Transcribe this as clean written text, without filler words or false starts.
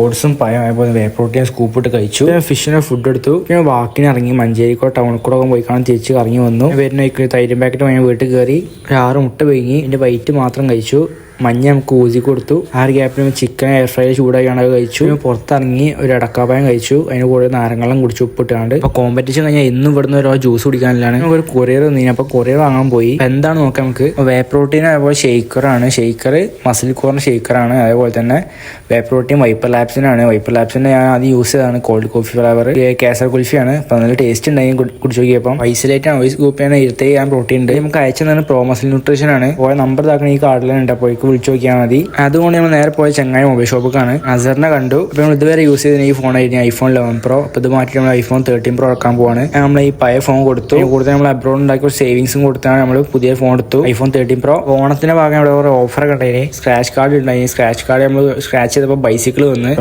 ഓട്സും പഴം അതേപോലെ വേ protein scoop ഇട്ട് കഴിച്ചു. ഫിഷിനെ ഫുഡ് എടുത്തു. പിന്നെ വാക്കിന് ഇറങ്ങി മഞ്ചേരിക്കോ ടൗണിൽ കൂടെ പോയി കാണാൻ തിരിച്ച് ഇറങ്ങി വന്നു. വരുന്ന തൈരും പാക്കറ്റ് വാങ്ങി വീട്ടിൽ കയറി 6 മുട്ട പിഴുങ്ങി ഇതിന്റെ വൈറ്റ് മാത്രം കഴിച്ചു. മഞ്ഞ നമുക്ക് ഊതി കൊടുത്തു. ആ ഒരു ഗ്യാപ്പിൽ ചിക്കൻ എയർ ഫ്രൈ ചൂടാക്കിയാണ് കഴിച്ചു. പുറത്തിറങ്ങി ഒരു അടക്കാപ്പായം കഴിച്ചു. അതിന് കൂടെ നാരങ്ങളും കുടിച്ച് ഉപ്പിട്ടാണ്ട്. അപ്പൊ കോമ്പറ്റീഷൻ കഴിഞ്ഞാൽ ഇന്നും ഇവിടുന്ന് ഓരോ ജ്യൂസ് കുടിക്കാനില്ലാണ്. ഒരു കൊറിയർ നീ അപ്പൊ കൊറിയർ വാങ്ങാൻ പോയി. എന്താണ് നോക്കാം നമുക്ക്. വേ പ്രോട്ടീൻ അതേപോലെ ഷെയ്ക്കറാണ്. ഷെയ്ക്കർ മസിൽ കോറിന് ഷെയ്ക്കറാണ്. അതേപോലെ തന്നെ വേ പ്രോട്ടീൻ വൈപ്പർ ലാബ്സിനാണ്. വൈപ്പർ ലാബ്സിന്റെ ഞാൻ ആദ്യം യൂസ് ചെയ്തതാണ് കോൾഡ് കോഫി ഫ്ലേവർ. കേസർ കുൽഫിയാണ്. അപ്പൊ നല്ല ടേസ്റ്റ് ഉണ്ടായി കുടിച്ചു നോക്കിയപ്പം. ഐസൊലേറ്റ് ആണ്. വോയിസ് ഗ്രൂപ്പ് 27 പ്രോട്ടീൻ ഉണ്ട്. നമുക്ക് അയച്ചതാണ് പ്രോ മസിൽ ന്യൂട്രീഷൻ ആണ്. നമ്പർ ഇതാക്കണ ഈ കാർഡിലുണ്ട്. അപ്പോൾ വിളിച്ചു നോക്കിയാൽ മതി. അതുകൊണ്ട് നമ്മൾ നേരെ പോയ ചെങ്ങായി മൊബൈൽ ഷോപ്പിലാണ്. അസറിനെ കണ്ടു. അപ്പോൾ നമ്മൾ ഇതുവരെ യൂസ് ചെയ്ത ഈ ഫോണായിരുന്നു ഐഫോൺ 11 പ്രോ. അപ്പോൾ ഇത് മാറ്റി നമ്മൾ ഐഫോൺ 13 പ്രോ ഇറക്കാൻ പോവാണ്. നമ്മൾ ഈ പഴയ ഫോൺ കൊടുത്തു. കൂടുതൽ നമ്മൾ അബ്രോഡ് ഉണ്ടാക്കിയ സേവിങ്സും കൊടുത്താണ് നമ്മൾ പുതിയ ഫോൺ എടുത്തു ഐഫോൺ 13 പ്രോ. ഓണത്തിന്റെ ഭാഗം ഇവിടെ ഓഫർ കണ്ടായി. സ്ക്രാച്ച് കാർഡ് ഉണ്ടായി. സ്ക്രാച്ച് കാർഡ് നമ്മൾ സ്ക്രാച്ച് ചെയ്തപ്പോൾ ബൈസിക്കിൾ വന്ന്